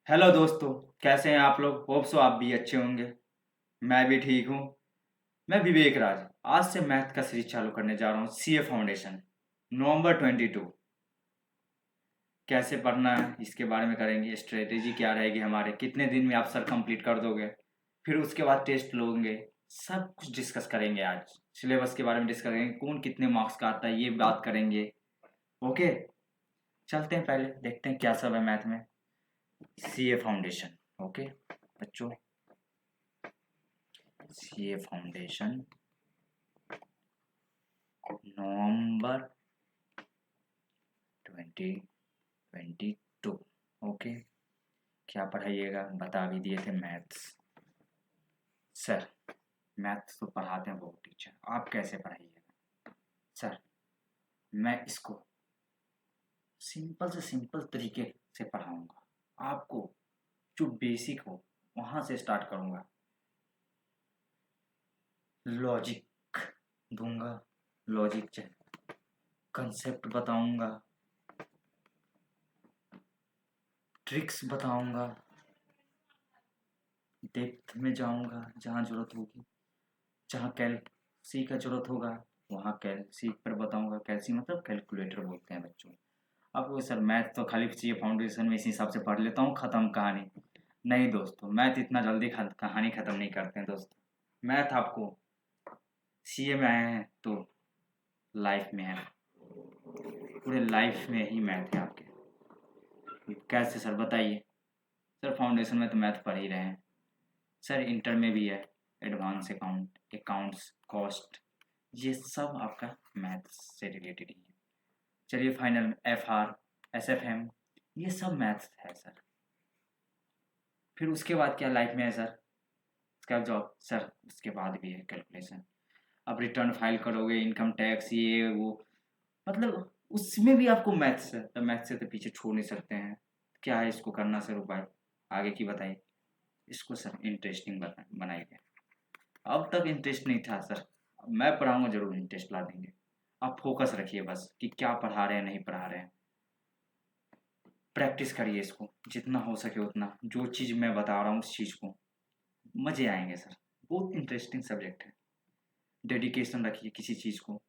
Hello दोस्तों। कैसे हैं आप लोग? होप सो आप भी अच्छे होंगे। मैं भी ठीक हूँ। मैं विवेक राज आज से मैथ का सीरीज चालू करने जा रहा हूँ। सीए फाउंडेशन नवंबर 22। कैसे पढ़ना है इसके बारे में करेंगे। स्ट्रेटेजी क्या रहेगी हमारे, कितने दिन में आप सर कंप्लीट कर दोगे, फिर उसके बाद टेस्ट लोगे, सब कुछ डिस्कस करेंगे। आज सिलेबस के बारे में डिस्कस करेंगे, कौन कितने मार्क्स का आता है ये बात करेंगे। ओके, चलते हैं, पहले देखते हैं क्या सब है मैथ में। CA foundation. ओके बच्चों, सीए फाउंडेशन नवंबर 2022। ओके, क्या पढ़ाइएगा बता भी दिए थे। मैथ्स। सर मैथ्स तो पढ़ाते हैं वो टीचर, आप कैसे पढ़ाइएगा? सर मैं इसको सिंपल से सिंपल तरीके से पढ़ाऊंगा, आपको जो बेसिक हो वहां से स्टार्ट करूंगा। लॉजिक दूंगा, लॉजिक कंसेप्ट बताऊंगा, ट्रिक्स बताऊंगा, डेप्थ में जाऊंगा जहाँ जरूरत होगी, जहाँ कैल सी का जरूरत होगा वहाँ कैल सी पर बताऊंगा। कैलसी मतलब कैलकुलेटर बोलते हैं बच्चों। आपको सर मैथ तो खाली चाहिए फाउंडेशन में, इस हिसाब से पढ़ लेता हूँ, खत्म कहानी। नहीं दोस्तों, मैथ इतना जल्दी कहानी खत्म नहीं करते हैं दोस्तों। मैथ आपको सीए में आए हैं तो लाइफ में है, पूरे लाइफ में ही मैथ है आपके। कैसे सर बताइए? सर फाउंडेशन में तो मैथ पढ़ ही रहे हैं सर, इंटर में भी है। एडवांस अकाउंट्स, कॉस्ट, ये सब आपका मैथ से रिलेटेड ही है। चलिए फाइनल में F R, S F M, ये सब मैथ्स है सर। फिर उसके बाद क्या लाइफ में है सर? उसका जॉब सर, उसके बाद भी है कैलकुलेशन। अब रिटर्न फाइल करोगे, इनकम टैक्स, ये वो, मतलब उसमें भी आपको मैथ्स है। तो मैथ्स से तो पीछे छोड़ नहीं सकते हैं। क्या है इसको करना सर उपाय, आगे की बताइए। इसको सर इंटरेस्टिंग बनाइए। अब तक इंटरेस्ट नहीं था सर, मैं पढ़ाऊंगा जरूर इंटरेस्ट ला देंगे। आप फोकस रखिए बस कि क्या पढ़ा रहे हैं नहीं पढ़ा रहे हैं। प्रैक्टिस करिए इसको जितना हो सके उतना, जो चीज़ मैं बता रहा हूँ उस चीज़ को। मज़े आएंगे सर, बहुत इंटरेस्टिंग सब्जेक्ट है। डेडिकेशन रखिए किसी चीज़ को।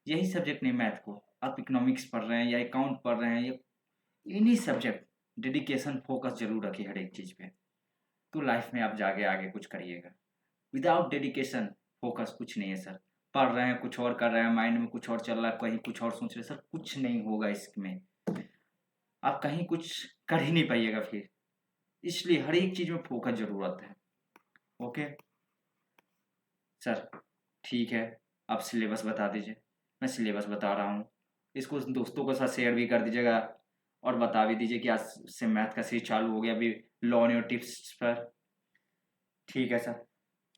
यही सब्जेक्ट नहीं, मैथ को आप इकोनॉमिक्स पढ़ रहे हैं या अकाउंट पढ़ रहे हैं या एनी सब्जेक्ट, डेडिकेशन फोकस जरूर रखिए हर एक चीज़ पे। तो लाइफ में आप जाके आगे कुछ करिएगा। विदाउट डेडिकेशन फोकस कुछ नहीं है सर। पढ़ रहे हैं कुछ और कर रहे हैं, माइंड में कुछ और चल रहा है, कहीं कुछ और सोच रहे हैं सर, कुछ नहीं होगा इसमें। आप कहीं कुछ कर ही नहीं पाइएगा फिर। इसलिए हर एक चीज में फोकस जरूरत है। ओके सर, ठीक है, आप सिलेबस बता दीजिए। मैं सिलेबस बता रहा हूँ, इसको दोस्तों के साथ शेयर भी कर दीजिएगा और बता भी दीजिए कि आज से मैथ का सीरीज चालू हो गया अभी, लॉ और टिप्स पर। ठीक है सर,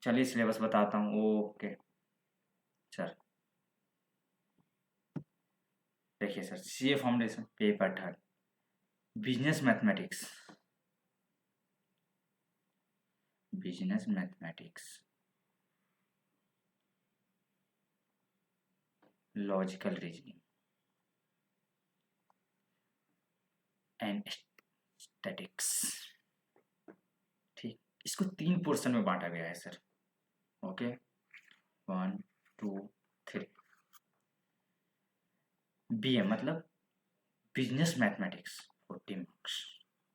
चलिए सिलेबस बताता हूँ। ओके सर, देखिए sir, CA foundation paper third, business mathematics, business mathematics, logical reasoning and statics. ठीक, इसको 3 पोर्शन में बांटा गया है सर। ओके, 1 2 3। बीए मतलब बिजनेस मैथमेटिक्स, 40 मार्क्स।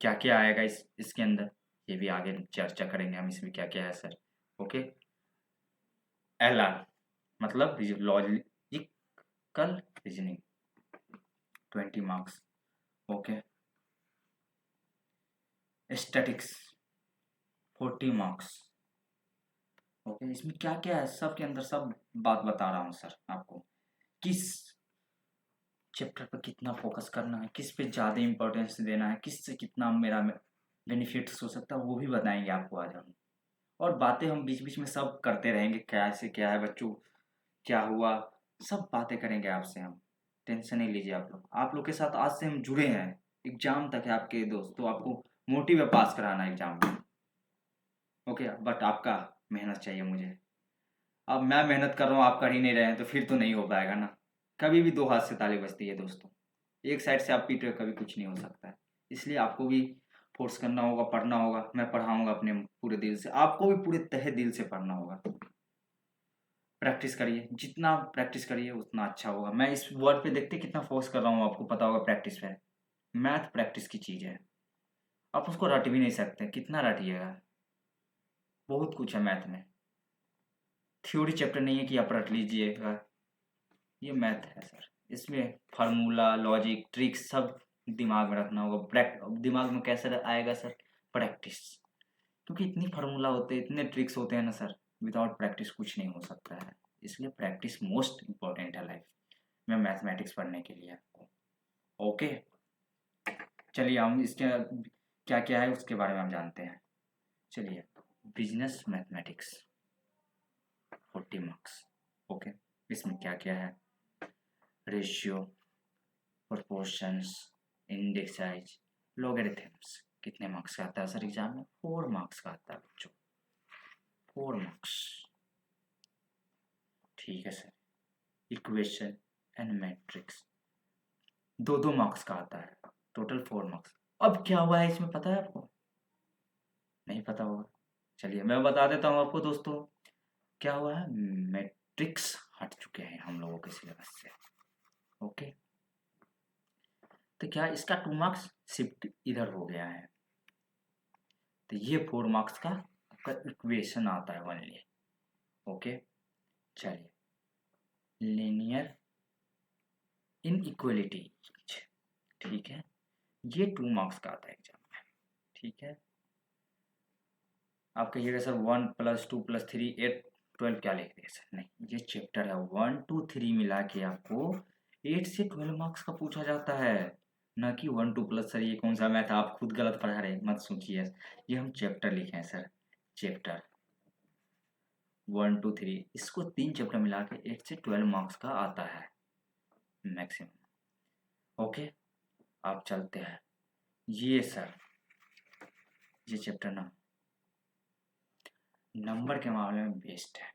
क्या क्या आएगा इसके अंदर, ये भी आगे चर्चा करेंगे हम, इसमें क्या क्या है सर। ओके, एल आर मतलब logical reasoning, 20 marks. Okay, statics 40 marks. Okay, इसमें क्या क्या है सब के अंदर सब बात बता रहा हूँ सर आपको। किस चैप्टर पर कितना फोकस करना है, किस पे ज़्यादा इंपॉर्टेंस देना है, किस से कितना मेरा बेनिफिट्स हो सकता है, वो भी बताएंगे आपको आज हम। और बातें हम बीच बीच में सब करते रहेंगे, कैसे क्या है बच्चों, क्या हुआ, सब बातें करेंगे आपसे हम। टेंशन नहीं लीजिए आप लोग, आप लोग के साथ आज से हम जुड़े हैं। एग्जाम तक है आपके दोस्त, तो आपको मोटिव है पास कराना एग्जाम में। ओके, बट आपका मेहनत चाहिए मुझे। अब मैं मेहनत कर रहा हूँ, आप कर ही नहीं रहे हैं, तो फिर तो नहीं हो पाएगा ना। कभी भी दो हाथ से ताली बजती है दोस्तों, एक साइड से आप पीट रहे हो कभी कुछ नहीं हो सकता है। इसलिए आपको भी फोर्स करना होगा, पढ़ना होगा। मैं पढ़ाऊंगा अपने पूरे दिल से, आपको भी पूरे तहे दिल से पढ़ना होगा। प्रैक्टिस करिए, जितना प्रैक्टिस करिए उतना अच्छा होगा। मैं इस वर्ड पे देखते कितना फोर्स कर रहा हूँ, आपको पता होगा प्रैक्टिस पे। मैथ प्रैक्टिस की चीज़ है, आप उसको रट भी नहीं सकते, कितना रटिएगा। बहुत कुछ है मैथ में, थ्योरी चैप्टर नहीं है कि आप रट लीजिएगा। ये मैथ है सर, इसमें फार्मूला, लॉजिक, ट्रिक्स सब दिमाग में रखना होगा। दिमाग में कैसे आएगा सर? प्रैक्टिस। क्योंकि इतनी फार्मूला होते हैं, इतने ट्रिक्स होते हैं ना सर, विदाउट प्रैक्टिस कुछ नहीं हो सकता है। इसलिए प्रैक्टिस मोस्ट इम्पॉर्टेंट है लाइफ में मैथमेटिक्स पढ़ने के लिए आपको। ओके, चलिए हम इसके क्या क्या है उसके बारे में हम जानते हैं। चलिए, बिजनेस मैथमेटिक्स 40 मार्क्स। ओके, इसमें क्या क्या है? Ratio, proportions, indices, logarithms. कितने मार्क्स का आता है सर एग्जाम में? 4 मार्क्स का आता है बच्चों, 4 मार्क्स। ठीक है sir. Equation and matrix 2-2 marks का आता है, टोटल 4 मार्क्स। अब क्या हुआ है इसमें पता है आपको? नहीं पता होगा, चलिए मैं बता देता हूँ आपको दोस्तों। क्या हुआ है, मैट्रिक्स हट चुके हैं हम लोगों के सिलेबस से। ओके, तो क्या इसका 2 मार्क्स शिफ्ट इधर हो गया है, तो ये 4 मार्क्स का आपका इक्वेशन आता है ओनली। ओके, चलिए, लीनियर इनइक्वलिटी, ठीक है, ये 2 मार्क्स का आता है एग्जाम में। ठीक है, आप कहिएगा सर 1 + 2 + 3 8 12 क्या लिख दिए सर? नहीं, ये चैप्टर है 1 2 3 मिला के आपको 8 से 12 मार्क्स का पूछा जाता है, ना कि 1 2 प्लस। सर ये कौन सा मैथ, आप खुद गलत पढ़ा रहे, मत सोचिए। ये हम चैप्टर लिखे हैं सर, चैप्टर 1 2 3, इसको 3 चैप्टर मिला के 8 से 12 मार्क्स का आता है मैक्सिमम। ओके, आप चलते हैं। ये सर, ये चैप्टर ना नंबर के मामले में बेस्ट है।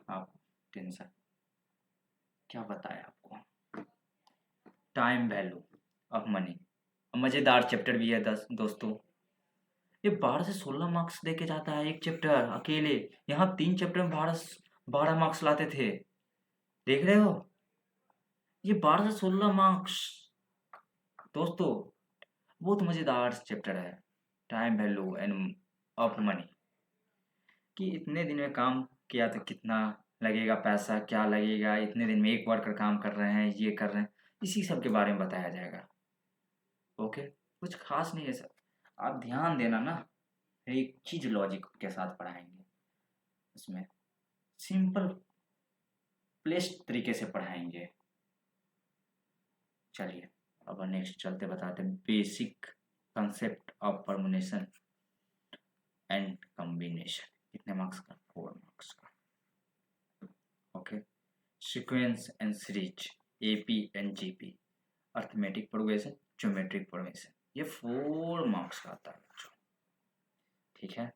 आप टेंशन क्या बताया आपको, टाइम वैल्यू ऑफ मनी, मज़ेदार चैप्टर भी है दोस्तों। ये 12 से 16 मार्क्स दे के जाता है एक चैप्टर अकेले। यहाँ 3 चैप्टर में 12 मार्क्स लाते थे, देख रहे हो? ये 12 से 16 मार्क्स दोस्तों, बहुत मज़ेदार चैप्टर है। Time value end of money, कि इतने दिन में काम किया तो कितना लगेगा पैसा, क्या लगेगा, इतने दिन में एक वर्कर काम कर रहे हैं, ये कर रहे हैं, इसी सब के बारे में बताया जाएगा। ओके, कुछ खास नहीं है सर, आप ध्यान देना ना, एक चीज लॉजिक के साथ पढ़ाएंगे, उसमें सिंपल प्लेस्ड तरीके से पढ़ाएंगे। चलिए अब नेक्स्ट चलते बताते हैं, basic concept of permutation and combination. कितने मार्क्स का? 4 मार्क्स का। Okay, sequence and series, AP and GP, arithmetic progression, geometric progression, ये 4 मार्क्स का आता है बच्चों। ठीक है,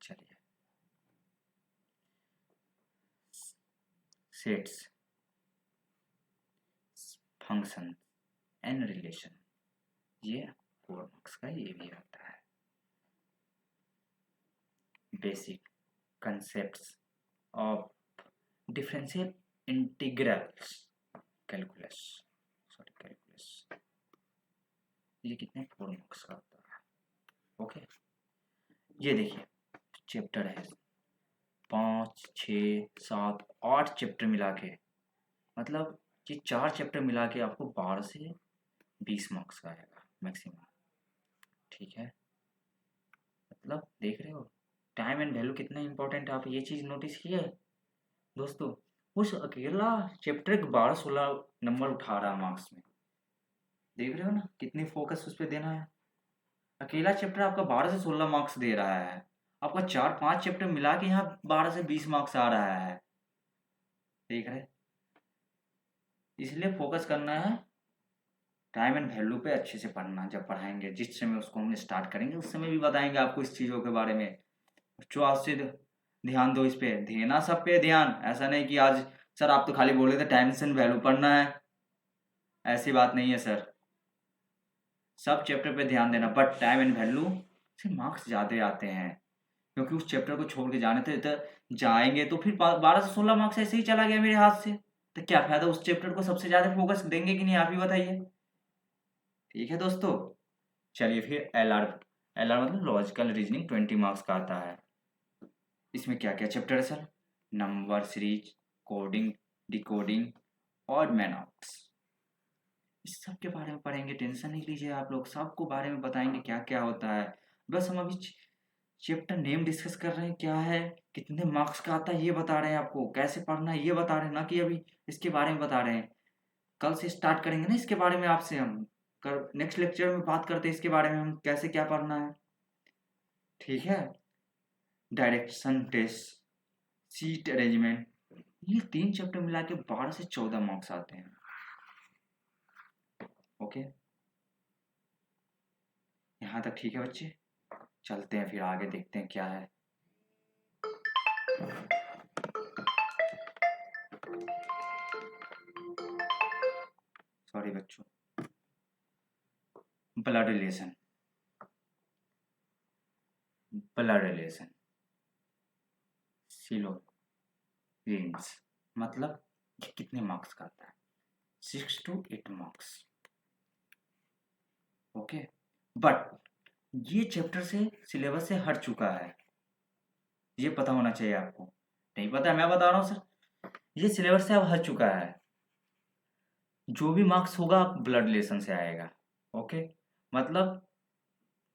चलिए, सेट्स, फंक्शन एंड रिलेशन, ये 4 मार्क्स का ये भी आता है। Basic concepts of differential integrals, calculus, ये कितने? 4 मार्क्स का आता है। ओके, ये देखिए चैप्टर है 5 6 7 8 चैप्टर मिला के, मतलब ये 4 चैप्टर मिला के आपको 12 से 20 मार्क्स का आएगा मैक्सिमम। ठीक है, मतलब देख रहे हो टाइम एंड वैल्यू कितना इंपॉर्टेंट है, आप ये चीज़ नोटिस किए दोस्तों? उस अकेला चैप्टर के 12-16 नंबर उठा रहा है मार्क्स में, देख रहे हो ना कितनी फोकस उस पर देना है। अकेला चैप्टर आपका 12 से 16 मार्क्स दे रहा है, आपका 4-5 चैप्टर मिला के यहाँ 12 से 20 मार्क्स आ रहा है, देख रहे? इसलिए फोकस करना है टाइम एंड वैल्यू पे, अच्छे से पढ़ना। जब पढ़ाएंगे, जिस समय उसको हम स्टार्ट करेंगे उस समय भी बताएंगे आपको इस चीज़ों के बारे में। बच्चों आज से ध्यान दो इस पे, देना सब पे ध्यान। ऐसा नहीं कि आज सर आप तो खाली बोल रहे थे टाइम एंड वैल्यू पढ़ना है, ऐसी बात नहीं है सर। सब चैप्टर पे ध्यान देना, बट टाइम एंड वैल्यू से मार्क्स ज़्यादा आते हैं, क्योंकि उस चैप्टर को छोड़ के जाने थे तो जाएंगे तो फिर 12 से 16 मार्क्स ऐसे ही चला गया मेरे हाथ से, तो क्या फायदा, उस चैप्टर को सबसे ज़्यादा फोकस देंगे कि नहीं, आप ही बताइए। ठीक है दोस्तों, चलिए फिर एल आर मतलब लॉजिकल रीजनिंग 20 मार्क्स का आता है। इसमें क्या क्या चैप्टर है sir? Number series, coding, decoding और मैनॉक्स, इस सब के बारे में पढ़ेंगे, टेंशन नहीं लीजिए आप लोग, सबको बारे में बताएंगे क्या क्या होता है। बस हम अभी चैप्टर नेम डिस्कस कर रहे हैं, क्या है, कितने मार्क्स का आता है ये बता रहे हैं आपको, कैसे पढ़ना है ये बता रहे हैं, ना कि अभी इसके बारे में बता रहे हैं। कल से स्टार्ट करेंगे ना इसके बारे में आपसे हम, कर नेक्स्ट लेक्चर में बात करते हैं इसके बारे में, हम कैसे क्या पढ़ना है। ठीक है, डायरेक्शन टेस्ट, सीट अरेंजमेंट, ये 3 चैप्टर मिला के 12 से 14 मार्क्स आते हैं। ओके, यहाँ तक ठीक है बच्चे, चलते हैं फिर आगे देखते हैं क्या है। सॉरी बच्चों, ब्लड रिलेशन, ब्लड रिलेशन सिलोग्राम्स, मतलब ये कितने मार्क्स का आता है? 6 to 8 मार्क्स। ओके, बट ये चैप्टर से सिलेबस से हट चुका है, ये पता होना चाहिए आपको। नहीं पता, मैं बता रहा हूँ सर, ये सिलेबस से अब हट चुका है, जो भी मार्क्स होगा ब्लड रिलेशन से आएगा। ओके, मतलब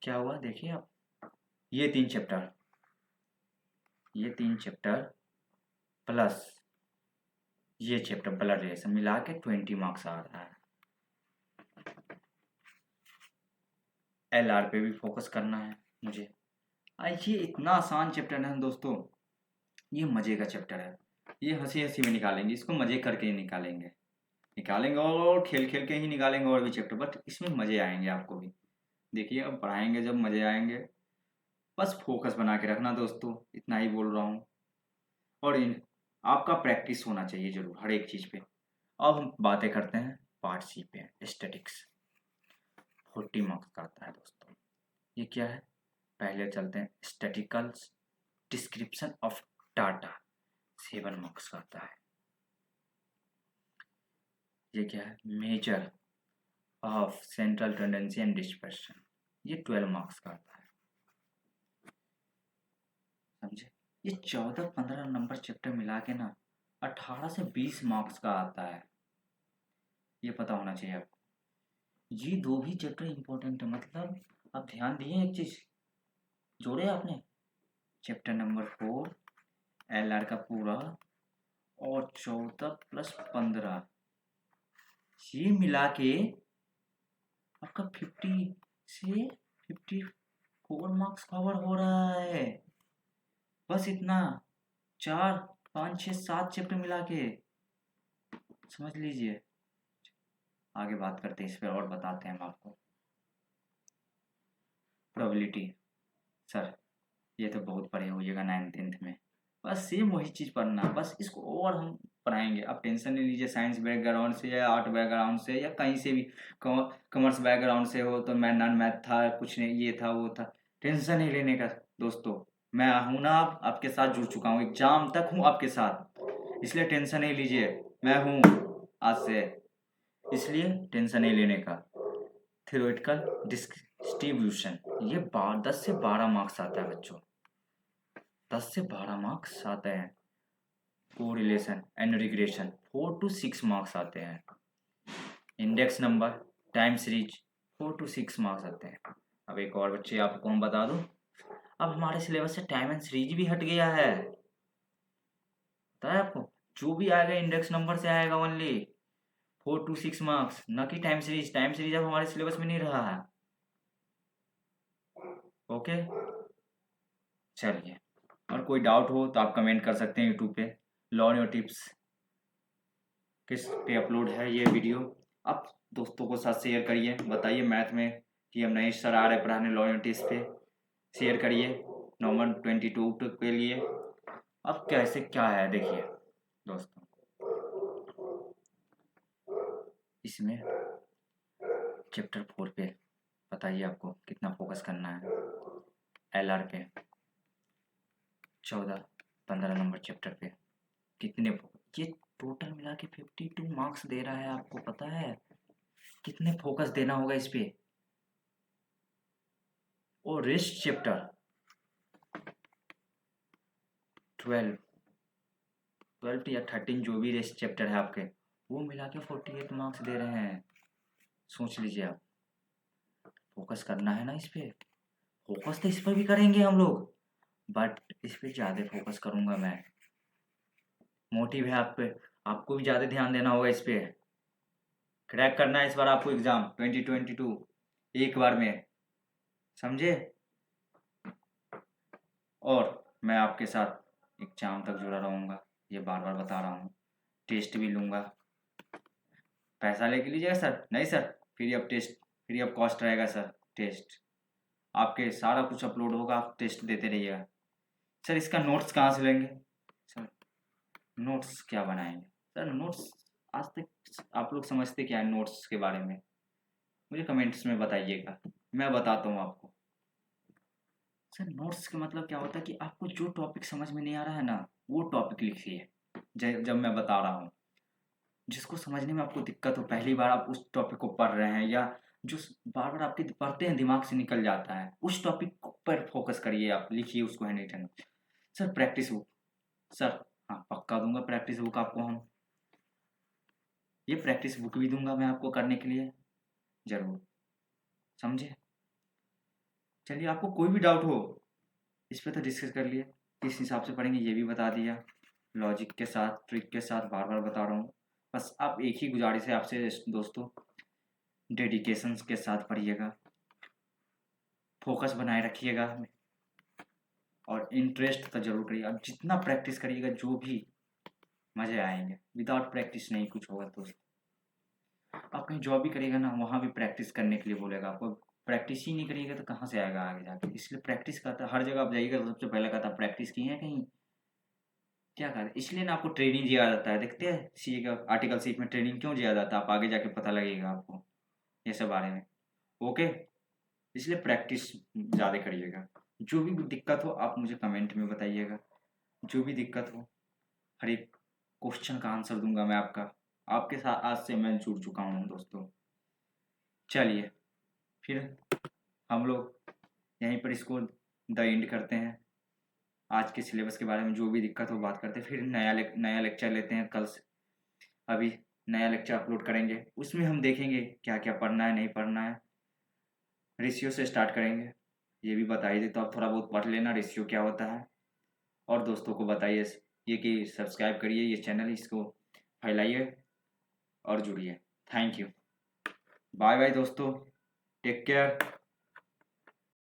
क्या हुआ देखिए आप, ये 3 चैप्टर, ये 3 चैप्टर प्लस ये चैप्टर ब्लड रिलेशन मिला के 20 मार्क्स आ रहा है। एल आर पे भी फोकस करना है मुझे। ये इतना आसान चैप्टर है दोस्तों, ये मजे का चैप्टर है, ये हंसी हंसी में निकालेंगे, इसको मजे करके ही निकालेंगे, निकालेंगे और खेल खेल के ही निकालेंगे और भी चैप्टर, बट इसमें मजे आएंगे आपको भी। देखिए अब पढ़ाएंगे जब मजे आएंगे, बस फोकस बना के रखना दोस्तों, इतना ही बोल रहा हूँ। और इन आपका प्रैक्टिस होना चाहिए जरूर हर एक चीज़ पे। अब हम बातें करते हैं पार्ट सी पे, स्टैटिक्स, 40 मार्क्स का आता है दोस्तों। ये क्या है, पहले चलते हैं स्टैटिकल्स, डिस्क्रिप्शन ऑफ डाटा, 7 मार्क्स का आता है। ये क्या है, measure of central tendency and dispersion, ये 12 मार्क्स का आता है। समझे, ये 14-15 नंबर चैप्टर मिला के ना 18 से 20 मार्क्स का आता है, ये पता होना चाहिए आपको। ये 2 भी चैप्टर इंपॉर्टेंट है, मतलब आप ध्यान दिए एक चीज जोड़े आपने, चैप्टर नंबर 4 एल आर का पूरा और 14 + 15, ये मिला के आपका 50 से 54 मार्क्स कवर हो रहा है, बस इतना, 4 5 6 7 चैप्टर मिला के, समझ लीजिए। आगे बात करते हैं इस पर और बताते हैं हम आपको। प्रोबेबिलिटी, सर ये तो बहुत पढ़े होइएगा 9th-10th में, बस सेम वही चीज़ पढ़ना, बस इसको और हम पढ़ाएंगे, आप टेंशन नहीं लीजिए, साइंस बैकग्राउंड से या आर्ट बैकग्राउंड से या कहीं से भी, कॉमर्स बैकग्राउंड से हो तो मैं नॉन मैथ था, कुछ नहीं ये था वो था, टेंशन नहीं लेने का दोस्तों, मैं हूँ ना, आपके साथ जुड़ चुका हूँ, एग्जाम तक हूँ आपके साथ, इसलिए टेंशन नहीं लीजिए, मैं हूँ आज से, इसलिए टेंशन नहीं लेने का। थ्योरेटिकल डिस्ट्रीब्यूशन, ये 10 से 12 मार्क्स आता है बच्चों, 10 से 12 मार्क्स आते हैं। Correlation and regression 4 to 6 marks आते हैं। Index number, time series 4 to 6 marks आते हैं। अब एक और बच्चे आपको हम बता दूं, अब हमारे सिलेबस से टाइम एंड सीरीज भी हट गया है, पता है आपको, जो भी आएगा इंडेक्स नंबर से आएगा ओनली 4 to 6 मार्क्स, न कि टाइम सीरीज, टाइम सीरीज अब हमारे सिलेबस में नहीं रहा है। ओके, चलिए, और कोई डाउट हो तो आप कमेंट कर सकते हैं यूट्यूब पे, लर्न योर टिप्स किस पे अपलोड है ये वीडियो, आप दोस्तों को साथ शेयर करिए, बताइए मैथ में कि हम नए सर आ रहे पढ़ाने लर्न योर टिप्स पे, शेयर करिए नंबर 22 के लिए। अब कैसे क्या है देखिए दोस्तों, इसमें चैप्टर 4 पे बताइए आपको कितना फोकस करना है LR के 14-15 नंबर चैप्टर पे कितने ये टोटल मिला के 52 मार्क्स दे रहा है। आपको पता है कितने फोकस देना होगा इस पे। और रेस्ट चैप्टर 12 या 13 जो भी रेस्ट चैप्टर है आपके, वो मिला के 48 मार्क्स दे रहे हैं। सोच लीजिए आप, फोकस करना है ना इस पे। फोकस तो इस पर भी करेंगे हम लोग, बट इस पे ज़्यादा फोकस करूंगा मैं। मोटिव है आप पे, आपको भी ज़्यादा ध्यान देना होगा इस पे। क्रैक करना है इस बार आपको एग्जाम 2022 एक बार में, समझे। और मैं आपके साथ एग्जाम तक जुड़ा रहूँगा, ये बार बार बता रहा हूँ। टेस्ट भी लूँगा। पैसा लेके लीजिएगा सर? नहीं sir, free of test, free of cost रहेगा सर टेस्ट। आपके सारा कुछ अपलोड होगा, आप टेस्ट देते रहिएगा। सर इसका नोट्स कहाँ से लेंगे? सर नोट्स क्या बनाएंगे? सर नोट्स आज तक आप लोग समझते क्या है नोट्स के बारे में? मुझे कमेंट्स में बताइएगा, मैं बताता हूँ आपको। सर नोट्स का मतलब क्या होता है कि आपको जो टॉपिक समझ में नहीं आ रहा है ना, वो टॉपिक लिखिए। जब मैं बता रहा हूँ, जिसको समझने में आपको दिक्कत हो, पहली बार आप उस टॉपिक को पढ़ रहे हैं, या जो बार बार आपके पढ़ते हैं दिमाग से निकल जाता है, उस टॉपिक पर फोकस करिए। आप लिखिए उसको handwritten. Sir practice book, sir हाँ पक्का दूंगा प्रैक्टिस बुक आपको हम। ये प्रैक्टिस बुक भी दूंगा मैं आपको करने के लिए, जरूर, समझे। चलिए आपको कोई भी डाउट हो इस पर तो डिस्कस कर लिए, किस हिसाब से पढ़ेंगे ये भी बता दिया, लॉजिक के साथ, ट्रिक के साथ, बार बार बता रहा हूँ। बस आप एक ही गुजारिश है आपसे दोस्तों, डेडिकेशन के साथ पढ़िएगा, फोकस बनाए रखिएगा और इंटरेस्ट तो जरूर करिएगा। जितना प्रैक्टिस करिएगा जो भी मज़े आएंगे। विदाउट प्रैक्टिस नहीं कुछ होगा दोस्त। आप कहीं जॉब भी करिएगा ना, वहाँ भी प्रैक्टिस करने के लिए बोलेगा आपको। प्रैक्टिस ही नहीं करिएगा तो कहाँ से आएगा आगे जाके। इसलिए प्रैक्टिस करता, हर जगह आप जाइएगा तो सबसे पहले कहता प्रैक्टिस की है कहीं, क्या कर, इसलिए ना आपको ट्रेनिंग दिया जाता है। देखते हैं सीए का आर्टिकल सीट में ट्रेनिंग क्यों दिया जाता है, आप आगे जाके पता लगेगा आपको ये सब बारे में। ओके, इसलिए प्रैक्टिस ज़्यादा करिएगा। जो भी दिक्कत हो आप मुझे कमेंट में बताइएगा, जो भी दिक्कत हो। हर एक क्वेश्चन का आंसर दूंगा मैं आपका। आपके साथ आज से मैं जुड़ चुका हूँ दोस्तों। चलिए फिर हम लोग यहीं पर इसको द एंड करते हैं। आज के सिलेबस के बारे में जो भी दिक्कत हो बात करते हैं, फिर नया लेक्चर लेते हैं कल से। अभी नया लेक्चर अपलोड करेंगे, उसमें हम देखेंगे क्या क्या पढ़ना है नहीं पढ़ना है। रेशियो से स्टार्ट करेंगे, ये भी बता ही देता हूँ। आप थोड़ा बहुत पढ़ लेना रेशियो क्या होता है, और दोस्तों को बताइए ये कि सब्सक्राइब करिए ये चैनल, इसको फैलाइए और जुड़िए। थैंक यू, बाय बाय दोस्तों, टेक केयर।